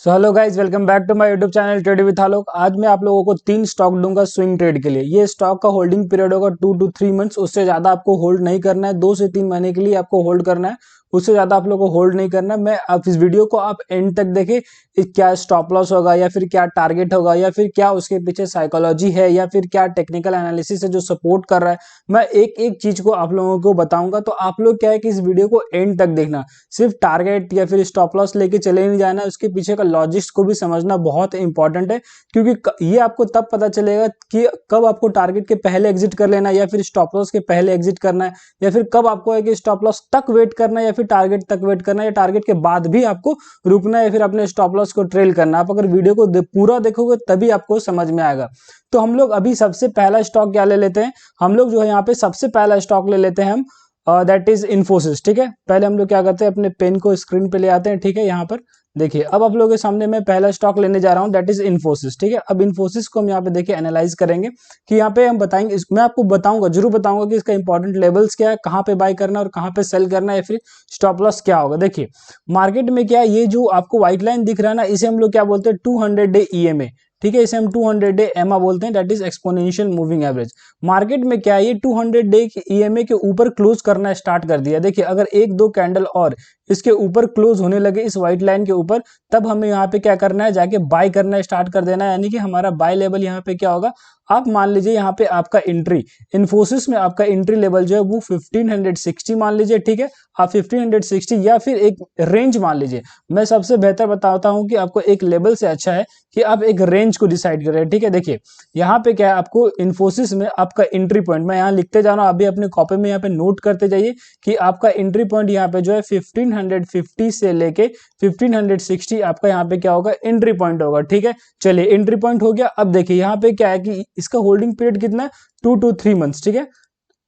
So hello guys, welcome back to my YouTube channel trade with Alok. आज मैं आप लोगों को 3 स्टॉक दूंगा स्विंग ट्रेड के लिए। ये स्टॉक का होल्डिंग पीरियड होगा 2 to 3 मंथ्स। उससे ज्यादा आपको होल्ड नहीं करना है। 2 से 3 महीने के लिए आपको होल्ड करना है, उससे ज्यादा आप लोगों को होल्ड नहीं करना है। मैं आप इस वीडियो को आप एंड तक देखें, क्या स्टॉप लॉस होगा या फिर क्या टारगेट होगा या फिर क्या उसके पीछे साइकोलॉजी है या फिर क्या टेक्निकल एनालिसिस है जो सपोर्ट कर रहा है। मैं एक एक चीज को आप लोगों को बताऊंगा। तो आप लोग क्या है कि इस वीडियो को एंड तक देखना। सिर्फ टारगेट या फिर स्टॉप लॉस लेके चले नहीं जाना, उसके पीछे का लॉजिक्स को भी समझना बहुत इंपॉर्टेंट है। क्योंकि ये आपको तब पता चलेगा कि कब आपको टारगेट के पहले एग्जिट कर लेना है या फिर स्टॉप लॉस के पहले एग्जिट करना है, या फिर कब आपको है कि स्टॉप लॉस तक वेट करना है या फिर टारगेट तक वेट करना है, या टारगेट के बाद भी आपको रुकना है या फिर अपने स्टॉप लॉस को ट्रेल करना है। आप अगर वीडियो को पूरा देखोगे तभी आपको समझ में आएगा। तो हम लोग अभी सबसे पहला स्टॉक क्या ले लेते हैं, हम लोग जो है यहाँ पे सबसे पहला स्टॉक ले लेते हैं हम, दैट इज इन्फोसिस। ठीक है, पहले हम लोग क्या करते हैं, अपने पेन को स्क्रीन पे ले आते हैं। ठीक है, यहाँ पर देखिए, अब आप लोगों के सामने मैं पहला स्टॉक लेने जा रहा हूँ, दैट इज इन्फोसिस। ठीक है, अब इन्फोसिस को हम यहाँ पे देखिए एनालाइज करेंगे कि यहाँ पे हम बताएंगे, मैं आपको बताऊंगा, जरूर बताऊंगा कि इसका इंपॉर्टेंट लेवल्स क्या है, कहाँ पे बाय करना है और कहाँ पे सेल करना है, या फिर स्टॉप लॉस क्या होगा। देखिए मार्केट में क्या है, ये जो आपको व्हाइट लाइन दिख रहा है ना, इसे हम लोग क्या बोलते हैं, 200 डे ईएमए। ठीक है, इसे हम 200 डे एमआ बोलते हैं, that is exponential moving average. Market में क्या है, ये 200 डे के ईएमए के ऊपर क्लोज करना स्टार्ट कर दिया। देखिए अगर एक दो कैंडल और इसके ऊपर क्लोज होने लगे इस व्हाइट लाइन के ऊपर, तब हमें यहाँ पे क्या करना है, जाके बाय करना स्टार्ट कर देना है। यानी कि हमारा बाय लेवल यहाँ पे क्या होगा, आप मान लीजिए यहाँ पे आपका एंट्री इन्फोसिस में आपका एंट्री लेवल जो है वो 1560 मान लीजिए। ठीक है, आप 1560 या फिर एक रेंज मान लीजिए। मैं सबसे बेहतर बताता हूँ कि आपको एक लेवल से अच्छा है कि आप एक रेंज को डिसाइड करें। ठीक है, देखिए यहाँ पे क्या है, आपको इन्फोसिस में आपका एंट्री पॉइंट मैं यहाँ लिखते जा रहा हूँ, अभी अपने कॉपी में यहाँ पे नोट करते जाइए कि आपका एंट्री पॉइंट यहाँ पे जो है 1550 से लेके 1560 आपका यहाँ पे क्या होगा, एंट्री पॉइंट होगा। ठीक है, चलिए एंट्री पॉइंट हो गया। अब देखिए यहाँ पे क्या है कि इसका होल्डिंग पीरियड कितना है, 2 to 3 मंथ्स। ठीक है,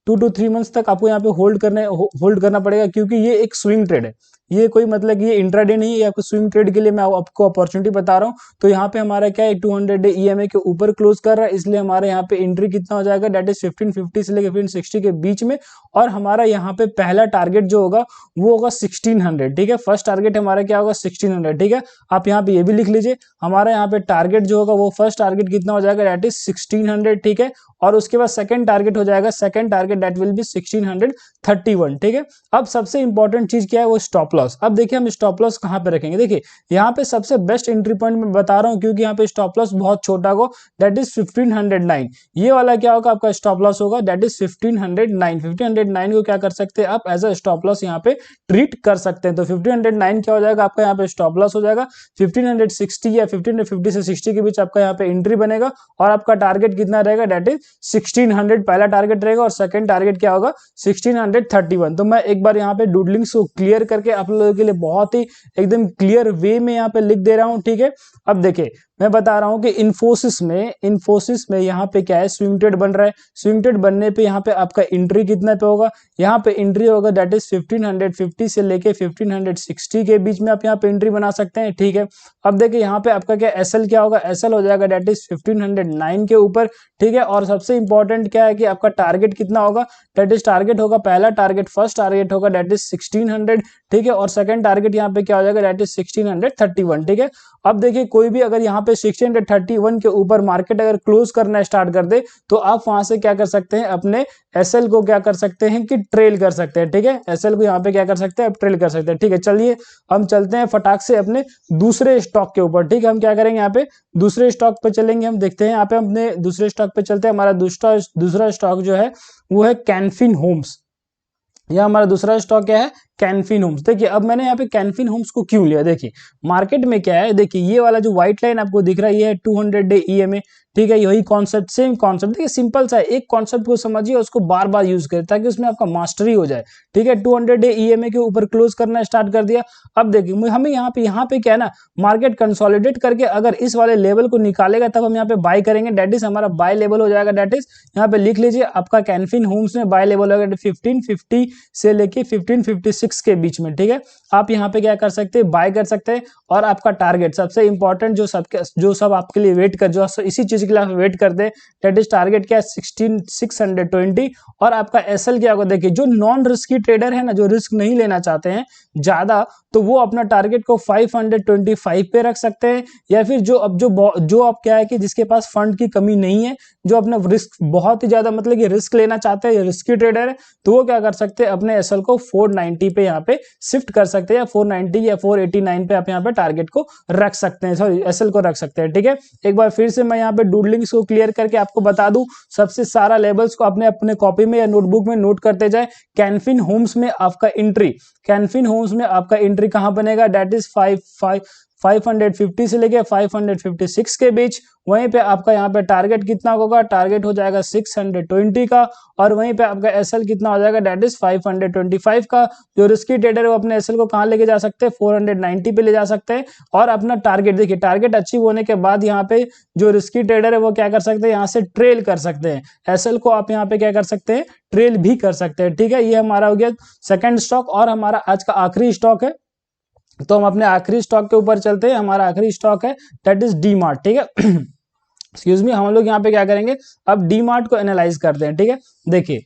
2 to 3 मंथ्स तक आपको यहाँ पे होल्ड करना पड़ेगा, क्योंकि ये एक स्विंग ट्रेड है। ये कोई मतलब कि ये इंट्राडे नहीं है, ये आपको स्विंग ट्रेड के लिए मैं आपको अपॉर्चुनिटी बता रहा हूँ। तो यहाँ पे हमारा क्या है, 200 डे ईएमए के ऊपर क्लोज कर रहा है, इसलिए हमारे यहाँ पे एंट्री कितना हो जाएगा, दैट इज 1550 से लेकर 1560 के बीच में। और हमारा यहाँ पे पहला टारगेट जो होगा वो होगा 1600। ठीक है, फर्स्ट टारगेट हमारा क्या होगा, 1600। ठीक है, आप यहाँ पे ये भी लिख लीजिए, हमारा यहाँ पे टारगेट जो होगा वो फर्स्ट टारगेट कितना हो जाएगा, दैट इज 1600। ठीक है, और उसके बाद सेकंड टारगेट हो जाएगा, second target that will be 1631। ठीक है, अब सबसे इंपॉर्टेंट चीज क्या है, वो स्टॉप लॉस। अब देखिए हम स्टॉप लॉस कहां पे रखेंगे, देखिए यहाँ पे सबसे बेस्ट एंट्री पॉइंट मैं बता रहा हूं, क्योंकि यहाँ पे स्टॉप लॉस बहुत छोटा हो, दैट इज 1509। ये वाला क्या होगा, आपका स्टॉप लॉस होगा, दैट इज 1509। 1509 को क्या कर सकते हैं आप, एज अ स्टॉप लॉस यहाँ पे ट्रीट कर सकते हैं। तो 1509 क्या हो जाएगा, आपका यहाँ पे स्टॉप लॉस हो जाएगा। 1560 या 1550 से 60 के बीच आपका यहाँ पे एंट्री बनेगा, और आपका टारगेट कितना रहेगा, दैट इज 1600 पहला टारगेट रहेगा, और सेकंड टारगेट क्या होगा, 1631। तो मैं एक बार यहाँ पे डूडलिंग्स को क्लियर करके आप लोगों के लिए बहुत ही एकदम क्लियर वे में यहाँ पे लिख दे रहा हूँ। ठीक है, अब देखिए मैं बता रहा हूँ कि इन्फोसिस में यहाँ पे क्या है, स्विंग ट्रेड बन रहा है। स्विंग ट्रेड बनने पे यहाँ पे आपका एंट्री कितना पे होगा, यहाँ पे एंट्री होगा दैट इज 1550 से लेके 1560 के बीच में आप यहाँ पे एंट्री बना सकते हैं। ठीक है, अब देखिए यहाँ पे आपका क्या एसएल क्या होगा, एसएल हो जाएगा दैट इज 1509 के ऊपर। ठीक है, और सबसे इंपॉर्टेंट क्या है कि आपका टारगेट कितना होगा, दैट इज टारगेट होगा, पहला टारगेट फर्स्ट टारगेट होगा दैट इज 1600। ठीक है, और सेकंड टारगेट यहाँ पे क्या हो जाएगा, दैट इज 1631। ठीक है, अब देखिए कोई भी अगर यहाँ पे 1631 के ऊपर मार्केट अगर क्लोज करना स्टार्ट कर दे, तो आप वहां से क्या कर सकते हैं, अपने एसएल को क्या कर सकते हैं कि ट्रेल कर सकते हैं। ठीक है, एसएल को यहाँ पे क्या कर सकते हैं, ट्रेल कर सकते हैं। ठीक है, चलिए हम चलते हैं फटाक से अपने दूसरे स्टॉक के ऊपर। ठीक है, हम क्या करेंगे, यहाँ पे दूसरे स्टॉक पे चलेंगे, हम देखते हैं यहाँ पे अपने दूसरे स्टॉक पे चलते हैं। हमारा दूसरा स्टॉक जो है वो है कैनफिन होम्स। यह हमारा दूसरा स्टॉक क्या है, कैनफिन होम्स। देखिए अब मैंने यहाँ पे कैनफिन होम्स को क्यों लिया, देखिए मार्केट में क्या है, देखिए ये वाला जो व्हाइट लाइन आपको दिख रहा है ये है 200 डे ईएमए। ठीक है, यही कॉन्सेप्ट, सेम कॉन्सेप्ट। देखिए सिंपल सा है, एक कॉन्सेप्ट को समझिए, उसको बार बार यूज करें ताकि उसमें आपका मास्टरी हो जाए। ठीक है, 200 डे ईएमए के ऊपर क्लोज करना स्टार्ट कर दिया। अब देखिए हमें यहाँ पे क्या है ना, मार्केट कंसोलिडेट करके अगर इस वाले लेवल को निकालेगा तब हम यहाँ पे बाय करेंगे, दैट इज हमारा बाय लेवल हो जाएगा। दैट इज यहाँ पे लिख लीजिए, आपका कैनफिन होम्स में बाय लेवल होगा 1550 से लेके 1556 के बीच में। ठीक है, आप यहाँ पे क्या कर सकते हैं, बाय कर सकते हैं। और आपका टारगेट सबसे इंपॉर्टेंट जो सब आपके लिए वेट कर, जो इसी चीज के लिए आप वेट करते हैं, दैट इज टारगेट क्या है, 16620। और आपका एसएल क्या होगा, देखिए जो नॉन रिस्की ट्रेडर है ना, जो रिस्क नहीं लेना चाहते हैं, ज्यादा, तो वो अपना टारगेट को 525 पे रख सकते हैं। या फिर जो अब क्या है कि जिसके पास फंड की कमी नहीं है, जो अपना रिस्क बहुत ही ज्यादा मतलब कि रिस्क लेना चाहते हैं, रिस्की ट्रेडर है, तो वो क्या कर सकते हैं, अपने एसएल को 490 पे यहाँ पे शिफ्ट कर सकते हैं, या 490 या 489 पे आप यहाँ पे टारगेट को रख सकते हैं, सॉरी एसएल को रख सकते हैं। ठीक है, एक बार फिर से मैं यहाँ पे डूडलिंग्स को क्लियर करके आपको बता दूं, सबसे सारा लेवल्स को अपने अपने कॉपी में या नोटबुक में नोट करते जाए। कैनफिन होम्स में आपका एंट्री, कैनफिन होम्स में आपका एंट्री कहां बनेगा, दैट इज 550 से लेके 556 के बीच। वहीं पे आपका यहाँ पे टारगेट कितना होगा, टारगेट हो जाएगा 620 का, और वहीं पे आपका एसएल कितना हो जाएगा, दैट इज 525 का। जो रिस्की ट्रेडर है वो अपने एसएल को कहां लेके जा सकते हैं, 490 पे ले जा सकते हैं। और अपना टारगेट देखिए, टारगेट अचीव होने के बाद यहाँ पे जो रिस्की ट्रेडर है वो क्या कर सकते हैं, यहाँ से ट्रेल कर सकते हैं। एसएल को आप यहाँ पे क्या कर सकते हैं, ट्रेल भी कर सकते हैं। ठीक है, ये हमारा हो गया सेकंड स्टॉक, और हमारा आज का आखिरी स्टॉक है। तो हम अपने आखिरी स्टॉक के ऊपर चलते हैं। हमारा आखिरी स्टॉक है दैट इज डी मार्ट। ठीक है, एक्सक्यूज मी, हम लोग यहाँ पे क्या करेंगे, अब डी मार्ट को एनालाइज करते हैं। ठीक है, देखिए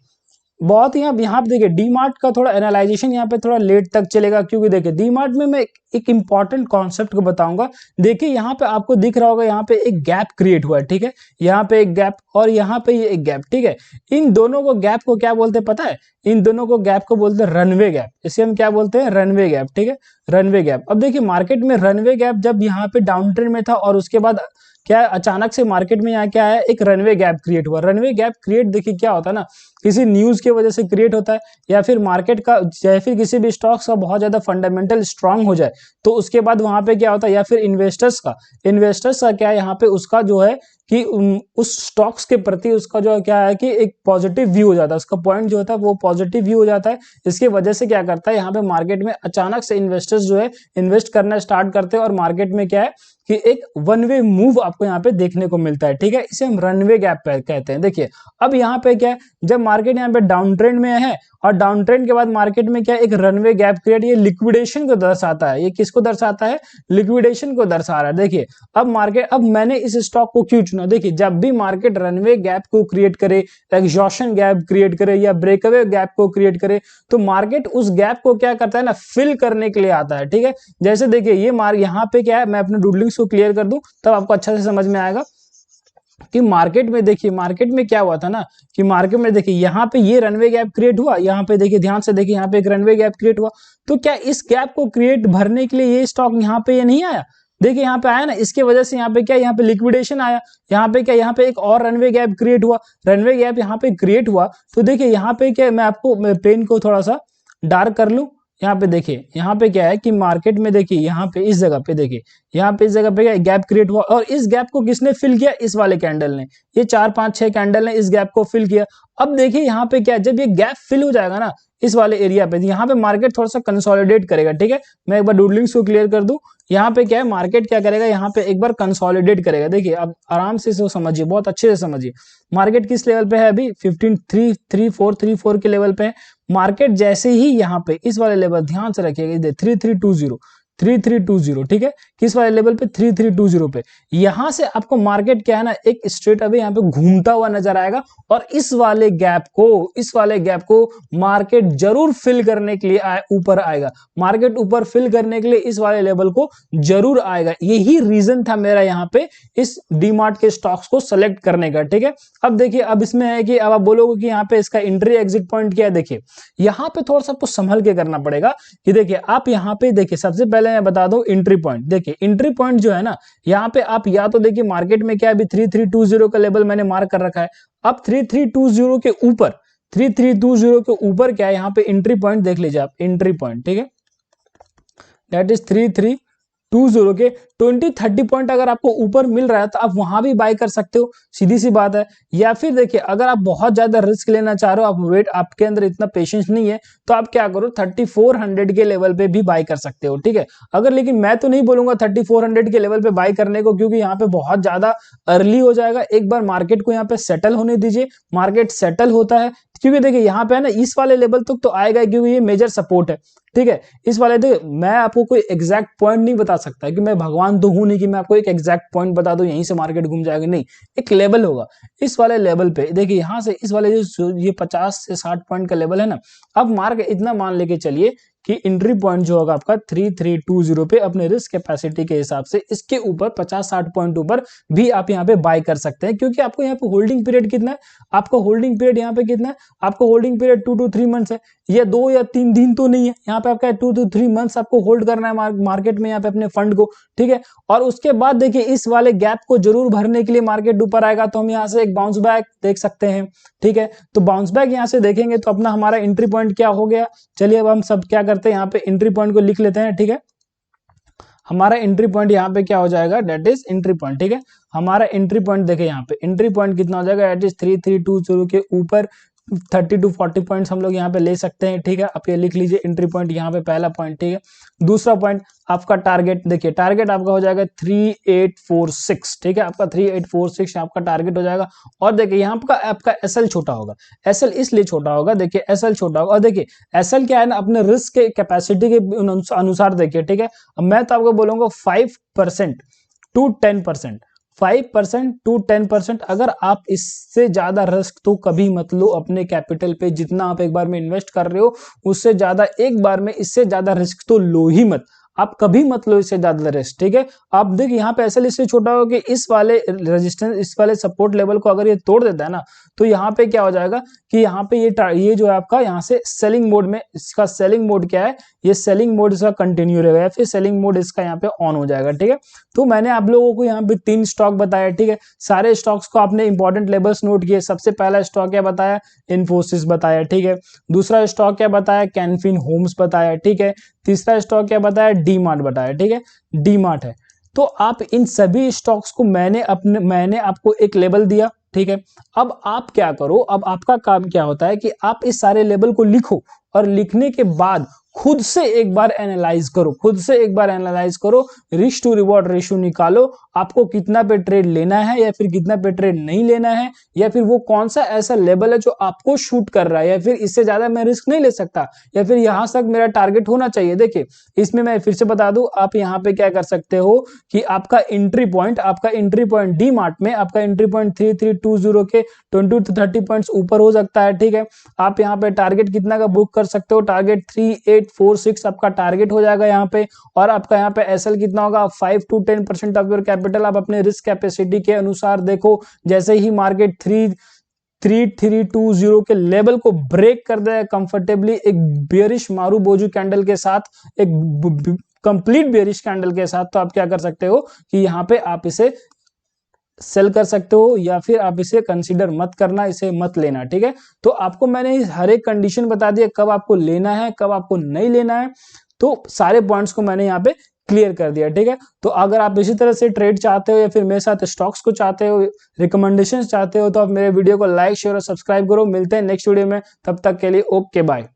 बहुत यहाँ पे देखिए डी मार्ट का थोड़ा एनालाइजेशन यहाँ पे थोड़ा लेट तक चलेगा, क्योंकि देखिए डी मार्ट में मैं एक इंपॉर्टेंट कॉन्सेप्ट को बताऊंगा। देखिए यहाँ पे आपको दिख रहा होगा, यहाँ पे एक गैप क्रिएट हुआ है। ठीक है, यहाँ पे एक गैप और यहाँ पे ये एक गैप। ठीक है, इन दोनों को गैप को क्या बोलते हैं पता है, इन दोनों को गैप को बोलते हैं रनवे गैप। इसे हम क्या बोलते हैं, रनवे गैप। ठीक है, रनवे गैप। अब देखिए मार्केट में रनवे गैप जब यहाँ पे डाउन ट्रेंड में था, और उसके बाद क्या अचानक से मार्केट में यहाँ क्या है, एक रनवे गैप क्रिएट हुआ। रनवे गैप क्रिएट देखिए क्या होता है ना, किसी न्यूज की वजह से क्रिएट होता है, या फिर मार्केट का या फिर किसी भी स्टॉक्स का बहुत ज्यादा फंडामेंटल स्ट्रांग हो जाए, तो उसके बाद वहां पे क्या होता है, या फिर इन्वेस्टर्स का क्या है, यहाँ पे उसका जो है कि उस स्टॉक्स के प्रति उसका जो क्या है कि एक पॉजिटिव व्यू हो जाता है, उसका पॉइंट जो होता है वो पॉजिटिव व्यू हो जाता है। इसकी वजह से क्या करता है, यहाँ पे मार्केट में अचानक से इन्वेस्टर्स जो है इन्वेस्ट करना स्टार्ट करते हैं, और मार्केट में क्या है कि एक वन वे मूव आपको यहाँ पे देखने को मिलता है। ठीक है, इसे हम रनवे गैप कहते हैं। देखिए अब यहाँ पे क्या है, जब मार्केट यहाँ पे डाउन ट्रेंड में है, और डाउन ट्रेंड के बाद मार्केट में क्या एक रनवे गैप क्रिएट, ये लिक्विडेशन को दर्शाता है। ये किसको दर्शाता है, लिक्विडेशन को दर्शा रहा है। देखिए अब मार्केट, अब मैंने इस स्टॉक को क्यों चुना, देखिए जब भी मार्केट रनवे गैप को क्रिएट करे, एग्जॉशन गैप क्रिएट करे, या ब्रेकअवे गैप को क्रिएट करे, तो मार्केट उस गैप को क्या करता है ना, फिल करने के लिए आता है। ठीक है, जैसे देखिए ये यहाँ पे क्या है, मैं अपने डूडलिंग्स को क्लियर कर दूं तब आपको अच्छा से समझ में आएगा कि मार्केट में देखिए, मार्केट में क्या हुआ था ना, कि मार्केट में देखिए यहाँ पे ये रनवे गैप क्रिएट हुआ, यहाँ पे देखिए ध्यान से देखिए यहाँ पे एक रनवे गैप क्रिएट हुआ, तो क्या इस गैप को क्रिएट भरने के लिए ये स्टॉक यहाँ पे ये नहीं आया, देखिए यहाँ पे आया ना, इसके वजह से यहाँ पे क्या, यहाँ पे लिक्विडेशन आया, यहाँ पे क्या, यहाँ पे एक और रनवे गैप क्रिएट हुआ, रनवे गैप यहाँ पे क्रिएट हुआ। तो देखिए यहाँ पे क्या, मैं आपको पेन को थोड़ा सा डार्क कर लूं, यहाँ पे देखिए यहाँ पे क्या है कि मार्केट में देखिए यहाँ पे इस जगह पे देखिए, यहाँ पे इस जगह पे क्या गैप क्रिएट हुआ, और इस गैप को किसने फिल किया, इस वाले कैंडल ने, ये 4 5 6 कैंडल ने इस गैप को फिल किया। अब देखिए यहाँ पे क्या, जब ये गैप फिल हो जाएगा ना इस वाले एरिया पे, यहाँ पे मार्केट थोड़ा सा कंसोलिडेट करेगा। ठीक है, मैं एक बार डूडलिंग्स को क्लियर कर दूं, यहाँ पे क्या है, मार्केट क्या करेगा, यहाँ पे एक बार कंसोलिडेट करेगा। देखिए अब आराम से इसको समझिए, बहुत अच्छे से समझिए, मार्केट किस लेवल पे है अभी, 15,334 के लेवल पे है मार्केट। जैसे ही यहाँ पे इस वाले लेवल ध्यान से रखिएगा, 3320, ठीक है, किस वाले लेवल पे, 3320 पे, यहां से आपको मार्केट क्या है ना, एक स्ट्रेट अवे यहाँ पे घूमता हुआ नजर आएगा, और इस वाले गैप को मार्केट जरूर फिल करने के लिए ऊपर आएगा, मार्केट ऊपर फिल करने के लिए इस वाले लेवल को जरूर आएगा। यही रीजन था मेरा यहाँ पे इस डीमार्ट के स्टॉक्स को सेलेक्ट करने का। ठीक है, अब देखिए, अब इसमें है कि अब आप बोलोगे कि यहाँ पे इसका एंट्री एग्जिट पॉइंट क्या है, देखिए यहाँ पे थोड़ा सा आपको संभल के करना पड़ेगा, कि देखिए आप यहाँ पे देखिए, सबसे पहले मैं बता दूं एंट्री पॉइंट, देखिए एंट्री पॉइंट जो है ना, यहाँ पे आप या तो देखिए मार्केट में क्या अभी 3320 का लेवल मैंने मार्क कर रखा है, अब 3320 के ऊपर, 3320 के ऊपर क्या है, यहाँ पे एंट्री पॉइंट देख लीजिए आप, एंट्री पॉइंट, ठीक है, दैट इज 3320 के 20-30 पॉइंट अगर आपको ऊपर मिल रहा है तो आप वहां भी बाय कर सकते हो, सीधी सी बात है। या फिर देखिए अगर आप बहुत ज्यादा रिस्क लेना चाह रहे हो, आप वेट, आपके अंदर इतना पेशेंस नहीं है, तो आप क्या करो, 3400 के लेवल पे भी बाय कर सकते हो। ठीक है, अगर, लेकिन मैं तो नहीं बोलूंगा 3400 के लेवल पे बाय करने को, क्योंकि यहाँ पे बहुत ज्यादा अर्ली हो जाएगा। एक बार मार्केट को यहाँ पे सेटल होने दीजिए, मार्केट सेटल होता है, क्योंकि देखिए यहाँ पे है ना, इस वाले लेवल तक तो आएगा, क्योंकि ये मेजर सपोर्ट है। ठीक है, इस वाले, देखिए मैं आपको कोई एग्जैक्ट पॉइंट नहीं बता सकता, कि मैं भगवान तो हूं नहीं कि मैं आपको एक एग्जैक्ट पॉइंट बता दूं यहीं से मार्केट घूम जाएगा, नहीं, एक लेवल होगा। इस वाले लेवल पे देखिए, यहाँ से इस वाले जो ये 50 से 60 पॉइंट का लेवल है ना, अब मार्केट इतना मान लेके चलिए कि एंट्री पॉइंट जो होगा आपका 3320 पे अपने रिस्क कैपेसिटी के हिसाब से इसके ऊपर 50-60 पॉइंट ऊपर भी आप यहाँ पे बाय कर सकते हैं, क्योंकि आपको यहाँ पे होल्डिंग पीरियड कितना है, आपका होल्डिंग पीरियड यहाँ पे कितना है, आपका होल्डिंग पीरियड 2 to 3 मंथ्स है, ये 2 या 3 दिन तो नहीं है, यहाँ पे आपका 2 to 3 मंथ्स आपको होल्ड करना है मार्केट में यहाँ पे अपने फंड को, ठीक है। और उसके बाद देखिए इस वाले गैप को जरूर भरने के लिए मार्केट ऊपर आएगा तो हम यहाँ से एक बाउंस बैक देख सकते हैं, ठीक है। तो बाउंस बैक यहाँ से देखेंगे तो अपना हमारा एंट्री पॉइंट क्या हो गया, चलिए अब हम सब क्या करते हैं, यहाँ पे एंट्री पॉइंट को लिख लेते हैं, ठीक है। हमारा एंट्री पॉइंट यहाँ पे क्या हो जाएगा, दैट इज एंट्री पॉइंट, ठीक है। हमारा एंट्री पॉइंट देखें यहाँ पे एंट्री पॉइंट कितना हो जाएगा, दैट इज 3320 के ऊपर 30 to 40 पॉइंट्स हम लोग यहाँ पे ले सकते हैं, ठीक है। आप ये लिख लीजिए एंट्री पॉइंट यहाँ पे पहला पॉइंट, ठीक है। दूसरा पॉइंट आपका टारगेट, देखिए टारगेट आपका हो जाएगा 3846, ठीक है। आपका 3846 आपका टारगेट हो जाएगा। और देखिए यहाँ पर आपका एसएल छोटा होगा, एसएल इसलिए छोटा होगा, देखिए एसएल छोटा होगा। और देखिए एसएल क्या है ना, अपने रिस्क के कैपेसिटी के अनुसार देखिए, ठीक है। मैं तो आपको बोलूंगा 5% to 10%, 5% to 10%। अगर आप इससे ज्यादा रिस्क तो कभी मत लो अपने कैपिटल पे, जितना आप एक बार में इन्वेस्ट कर रहे हो उससे ज्यादा एक बार में इससे ज्यादा रिस्क तो लो ही मत, आप कभी मत लो इससे ज्यादा रिस्क, ठीक है। आप देखिए यहाँ पे एसएल इससे छोटा हो कि इस वाले रेजिस्टेंस, इस वाले सपोर्ट लेवल को अगर ये तोड़ देता है ना, तो यहाँ पे क्या हो जाएगा कि यहाँ पे ये जो है आपका यहाँ से सेलिंग मोड में, इसका सेलिंग मोड क्या है, ये सेलिंग मोड इसका कंटिन्यू रहेगा या फिर सेलिंग मोड इसका यहाँ पे ऑन हो जाएगा, ठीक है। तो मैंने आप लोगों को यहाँ पे 3 स्टॉक बताया, ठीक है। सारे स्टॉक्स को आपने इंपॉर्टेंट लेवल्स नोट किए। सबसे पहला स्टॉक क्या बताया, इन्फोसिस बताया, ठीक है। दूसरा स्टॉक क्या बताया, कैनफिन होम्स बताया, ठीक है। तीसरा स्टॉक क्या बताया, डी मार्ट बताया, ठीक है, डी मार्ट है। तो आप इन सभी स्टॉक्स को मैंने आपको एक लेवल दिया, ठीक है। अब आप क्या करो, अब आपका काम क्या होता है कि आप इस सारे लेवल को लिखो और लिखने के बाद खुद से एक बार एनालाइज करो, खुद से एक बार एनालाइज करो, रिस्क टू रिवॉर्ड रेशियो निकालो, आपको कितना पे ट्रेड लेना है या फिर कितना पे ट्रेड नहीं लेना है, या फिर वो कौन सा ऐसा लेवल है जो आपको शूट कर रहा है, या फिर इससे ज्यादा मैं रिस्क नहीं ले सकता, या फिर यहां तक मेरा टारगेट होना चाहिए। देखिए इसमें मैं फिर से बता दूं, आप यहाँ पे क्या कर सकते हो कि आपका एंट्री पॉइंट डी मार्ट में आपका एंट्री पॉइंट 3320 के 20 to 30 पॉइंट्स ऊपर हो सकता है, ठीक है। आप यहाँ पे टारगेट कितना का बुक कर सकते हो, टारगेट 3846 आपका टारगेट हो जाएगा यहाँ पे। और आपका यहाँ पे एसएल कितना होगा, 5 to 10% ऑफ योर कैपिटल। आप अपने रिस्क कैपेसिटी के अनुसार देखो, जैसे ही मार्केट 3320 के लेवल को ब्रेक कर दे कंफर्टेबली, एक बेयरिश मारूबोजू कैंडल के साथ, एक कंप्लीट बेयरिश कैंडल के साथ, तो आप क्या कर सकते हो कि यहाँ पे आप इसे सेल कर सकते हो, या फिर आप इसे कंसीडर मत करना, इसे मत लेना, ठीक है। तो आपको मैंने हर एक कंडीशन बता दिया, कब आपको लेना है कब आपको नहीं लेना है, तो सारे पॉइंट्स को मैंने यहाँ पे क्लियर कर दिया, ठीक है। तो अगर आप इसी तरह से ट्रेड चाहते हो या फिर मेरे साथ स्टॉक्स को चाहते हो, रिकमेंडेशंस चाहते हो, तो आप मेरे वीडियो को लाइक शेयर और सब्सक्राइब करो। मिलते हैं नेक्स्ट वीडियो में, तब तक के लिए ओके बाय।